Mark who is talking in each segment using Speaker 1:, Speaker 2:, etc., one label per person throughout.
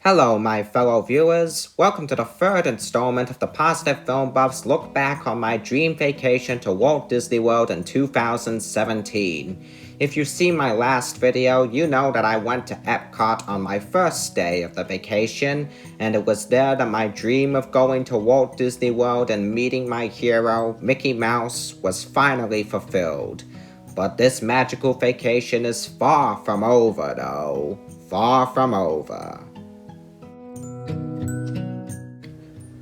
Speaker 1: Hello, my fellow viewers. Welcome to the third installment of the Positive Film Buffs look back on my dream vacation to Walt Disney World in 2017. If you've seen my last video, you know that I went to Epcot on my first day of the vacation, and it was there that my dream of going to Walt Disney World and meeting my hero, Mickey Mouse, was finally fulfilled. But this magical vacation is far from over, though. Far from over.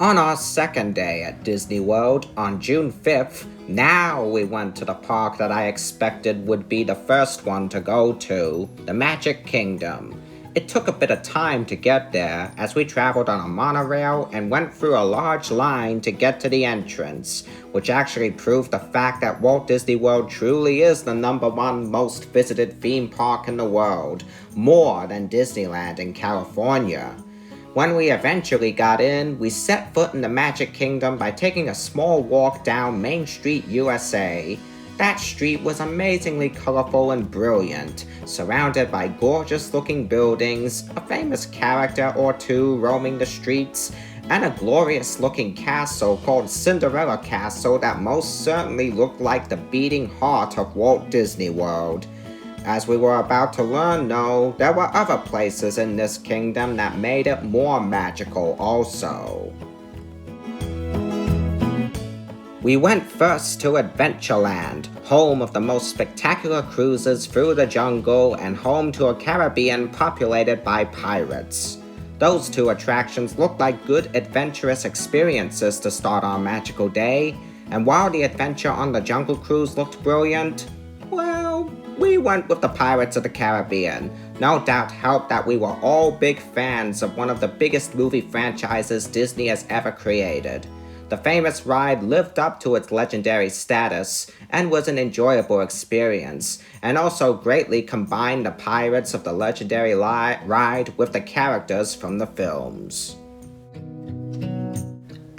Speaker 1: On our second day at Disney World, on June 5th, now we went to the park that I expected would be the first one to go to, the Magic Kingdom. It took a bit of time to get there, as we traveled on a monorail and went through a large line to get to the entrance, which actually proved the fact that Walt Disney World truly is the #1 most visited theme park in the world, more than Disneyland in California. When we eventually got in, we set foot in the Magic Kingdom by taking a small walk down Main Street, USA. That street was amazingly colorful and brilliant, surrounded by gorgeous-looking buildings, a famous character or two roaming the streets, and a glorious-looking castle called Cinderella Castle that most certainly looked like the beating heart of Walt Disney World. As we were about to learn, though, there were other places in this kingdom that made it more magical also. We went first to Adventureland, home of the most spectacular cruises through the jungle and home to a Caribbean populated by pirates. Those two attractions looked like good adventurous experiences to start our magical day, and while the adventure on the Jungle Cruise looked brilliant, well, we went with the Pirates of the Caribbean. No doubt helped that we were all big fans of one of the biggest movie franchises Disney has ever created. The famous ride lived up to its legendary status and was an enjoyable experience, and also greatly combined the pirates of the legendary ride with the characters from the films.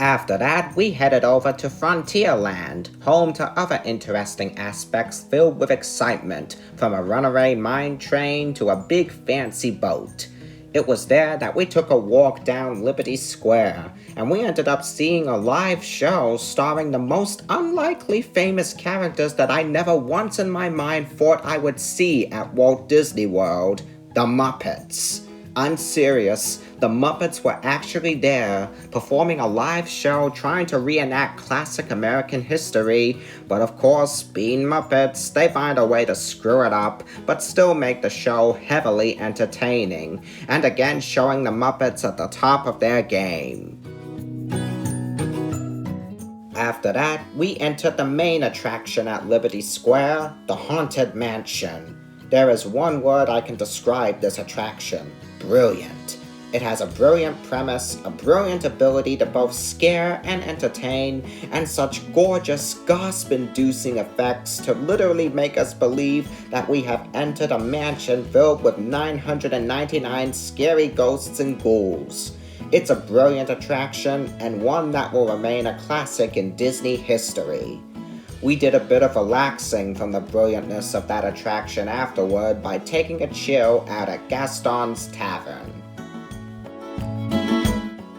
Speaker 1: After that, we headed over to Frontierland, home to other interesting aspects filled with excitement, from a runaway mine train to a big fancy boat. It was there that we took a walk down Liberty Square, and we ended up seeing a live show starring the most unlikely famous characters that I never once in my mind thought I would see at Walt Disney World, the Muppets. I'm serious, the Muppets were actually there, performing a live show trying to reenact classic American history, but of course, being Muppets, they find a way to screw it up, but still make the show heavily entertaining, and again showing the Muppets at the top of their game. After that, we entered the main attraction at Liberty Square, the Haunted Mansion. There is one word I can describe this attraction: brilliant. It has a brilliant premise, a brilliant ability to both scare and entertain, and such gorgeous, gasp-inducing effects to literally make us believe that we have entered a mansion filled with 999 scary ghosts and ghouls. It's a brilliant attraction, and one that will remain a classic in Disney history. We did a bit of relaxing from the brilliantness of that attraction afterward by taking a chill out at Gaston's Tavern.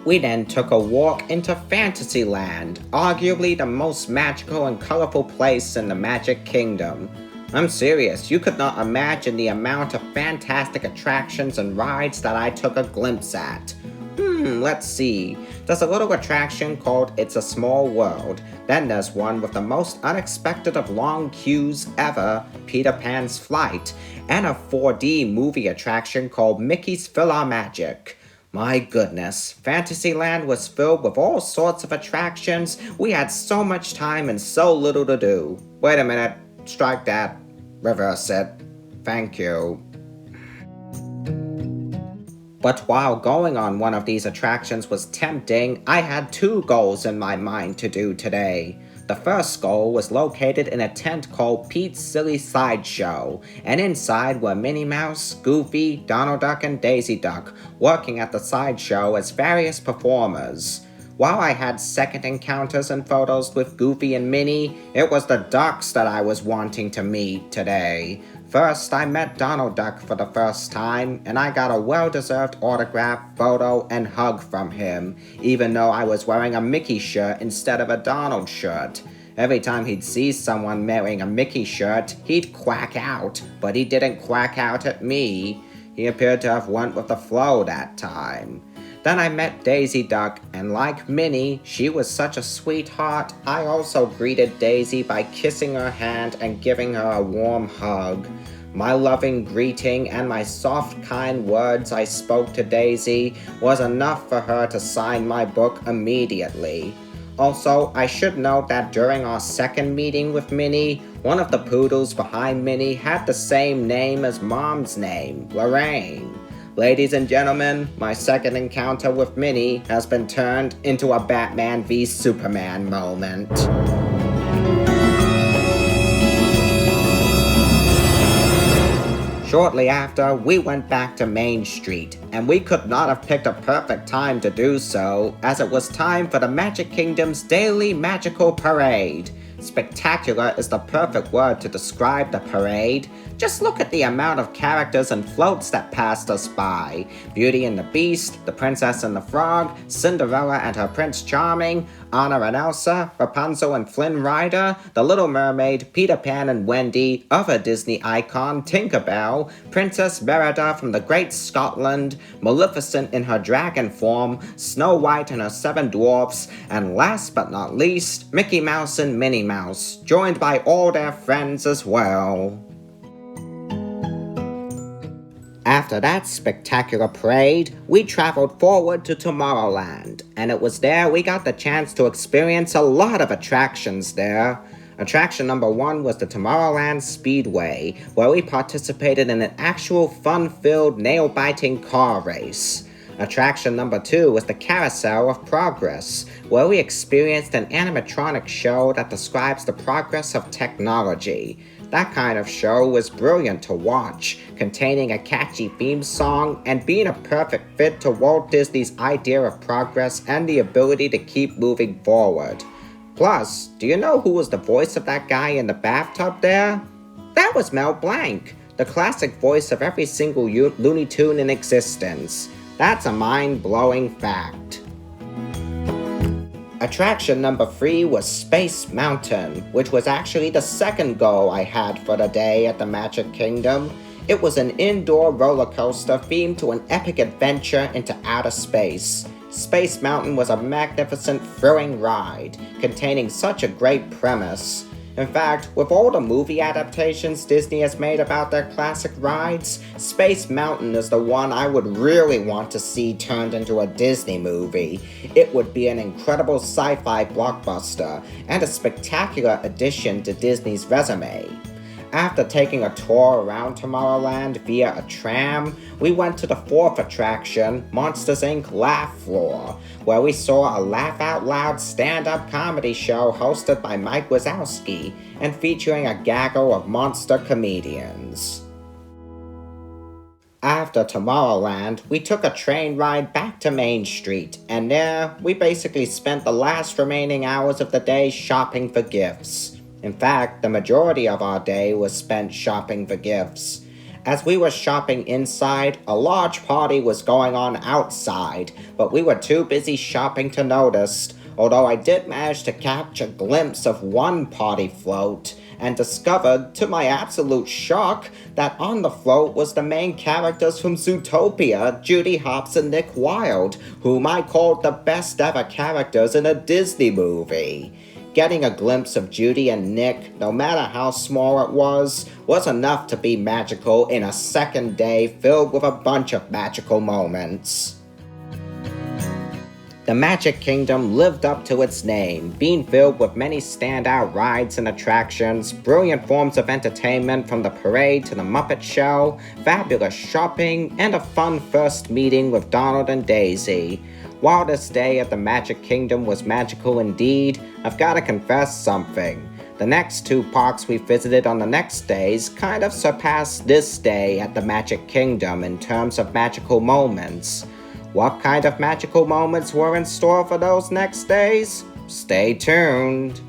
Speaker 1: We then took a walk into Fantasyland, arguably the most magical and colorful place in the Magic Kingdom. I'm serious, you could not imagine the amount of fantastic attractions and rides that I took a glimpse at. Let's see. There's a little attraction called It's a Small World. Then there's one with the most unexpected of long queues ever, Peter Pan's Flight, and a 4D movie attraction called Mickey's PhilharMagic. My goodness, Fantasyland was filled with all sorts of attractions. We had so much time and so little to do. Wait a minute, strike that, reverse it. Thank you. But while going on one of these attractions was tempting, I had two goals in my mind to do today. The first goal was located in a tent called Pete's Silly Sideshow, and inside were Minnie Mouse, Goofy, Donald Duck, and Daisy Duck, working at the sideshow as various performers. While I had second encounters and photos with Goofy and Minnie, it was the ducks that I was wanting to meet today. First, I met Donald Duck for the first time, and I got a well-deserved autograph, photo, and hug from him, even though I was wearing a Mickey shirt instead of a Donald shirt. Every time he'd see someone wearing a Mickey shirt, he'd quack out, but he didn't quack out at me. He appeared to have went with the flow that time. Then I met Daisy Duck, and like Minnie, she was such a sweetheart. I also greeted Daisy by kissing her hand and giving her a warm hug. My loving greeting and my soft, kind words I spoke to Daisy was enough for her to sign my book immediately. Also, I should note that during our second meeting with Minnie, one of the poodles behind Minnie had the same name as Mom's name, Lorraine. Ladies and gentlemen, my second encounter with Minnie has been turned into a Batman v Superman moment. Shortly after, we went back to Main Street, and we could not have picked a perfect time to do so, as it was time for the Magic Kingdom's daily magical parade. Spectacular is the perfect word to describe the parade. Just look at the amount of characters and floats that passed us by. Beauty and the Beast, the Princess and the Frog, Cinderella and her Prince Charming, Anna and Elsa, Rapunzel and Flynn Rider, The Little Mermaid, Peter Pan and Wendy, other Disney icon Tinkerbell, Princess Merida from the Great Scotland, Maleficent in her dragon form, Snow White and her 7 dwarfs, and last but not least, Mickey Mouse and Minnie Mouse, joined by all their friends as well. After that spectacular parade, we traveled forward to Tomorrowland, and it was there we got the chance to experience a lot of attractions there. Attraction number 1 was the Tomorrowland Speedway, where we participated in an actual fun-filled, nail-biting car race. Attraction number 2 was the Carousel of Progress, where we experienced an animatronic show that describes the progress of technology. That kind of show was brilliant to watch, containing a catchy theme song and being a perfect fit to Walt Disney's idea of progress and the ability to keep moving forward. Plus, do you know who was the voice of that guy in the bathtub there? That was Mel Blanc, the classic voice of every single Looney Tune in existence. That's a mind-blowing fact. Attraction number 3 was Space Mountain, which was actually the second goal I had for the day at the Magic Kingdom. It was an indoor roller coaster themed to an epic adventure into outer space. Space Mountain was a magnificent, thrilling ride, containing such a great premise. In fact, with all the movie adaptations Disney has made about their classic rides, Space Mountain is the one I would really want to see turned into a Disney movie. It would be an incredible sci-fi blockbuster and a spectacular addition to Disney's resume. After taking a tour around Tomorrowland via a tram, we went to the 4th attraction, Monsters Inc. Laugh Floor, where we saw a laugh-out-loud stand-up comedy show hosted by Mike Wazowski and featuring a gaggle of monster comedians. After Tomorrowland, we took a train ride back to Main Street, and there, we basically spent the last remaining hours of the day shopping for gifts. In fact, the majority of our day was spent shopping for gifts. As we were shopping inside, a large party was going on outside, but we were too busy shopping to notice, although I did manage to catch a glimpse of one party float, and discovered, to my absolute shock, that on the float was the main characters from Zootopia, Judy Hopps and Nick Wilde, whom I called the best ever characters in a Disney movie. Getting a glimpse of Judy and Nick, no matter how small it was enough to be magical in a second day filled with a bunch of magical moments. The Magic Kingdom lived up to its name, being filled with many standout rides and attractions, brilliant forms of entertainment from the parade to the Muppet Show, fabulous shopping, and a fun first meeting with Donald and Daisy. While this day at the Magic Kingdom was magical indeed, I've gotta confess something. The next 2 parks we visited on the next days kind of surpassed this day at the Magic Kingdom in terms of magical moments. What kind of magical moments were in store for those next days? Stay tuned.